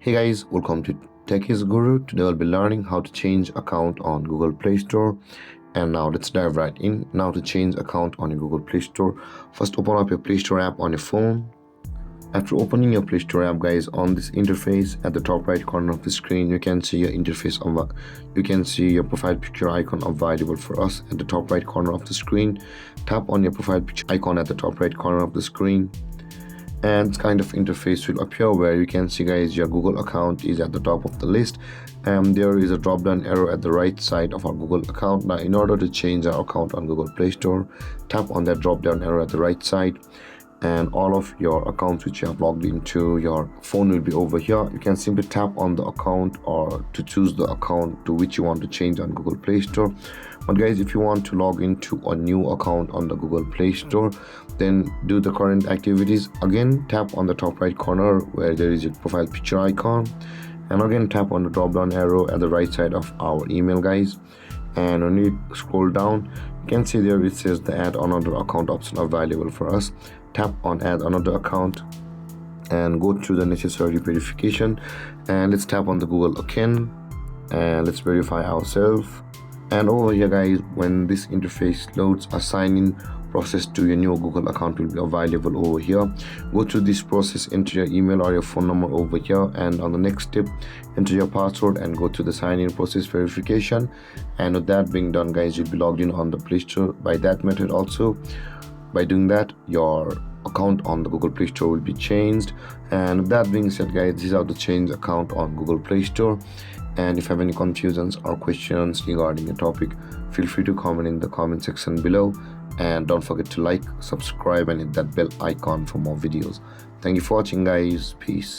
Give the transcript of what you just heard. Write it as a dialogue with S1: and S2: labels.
S1: Hey guys, welcome to Tech is Guru. Today we'll be learning how to change account on Google Play Store. And now let's dive right in. Now to change account on your Google Play Store, first open up your Play Store app on your phone. After opening your Play Store app, guys, on this interface at the top right corner of the screen, you can see your interface of you can see your profile picture icon available for us at the top right corner of the screen. Tap on your profile picture icon at the top right corner of the screen, and kind of interface will appear where you can see, guys, your Google account is at the top of the list, and there is a drop down arrow at the right side of our Google account. Now in order to change our account on Google Play Store, tap on that drop down arrow at the right side, and all of your accounts which you have logged into your phone will be over here. You can simply tap on the account or to choose the account to which you want to change on Google Play Store. But guys, if you want to log into a new account on the Google Play Store, then do the current activities. Again, tap on the top right corner where there is a profile picture icon, and again tap on the drop down arrow at the right side of our email, guys. And when you scroll down, you can see there it says the add another account option available for us. Tap on add another account and go through the necessary verification, and let's tap on the Google again and let's verify ourselves. And over here, guys, when this interface loads, a sign-in process to your new Google account will be available over here. Go through this process, enter your email or your phone number over here, and on the next step, enter your password and go to the sign-in process verification. And with that being done, guys, you'll be logged in on the Play Store by that method also. By doing that, your account on the Google Play Store will be changed. And with that being said, guys, this is how to change account on Google Play Store. And if you have any confusions or questions regarding the topic, feel free to comment in the comment section below. And don't forget to like, subscribe, and hit that bell icon for more videos. Thank you for watching, guys. Peace.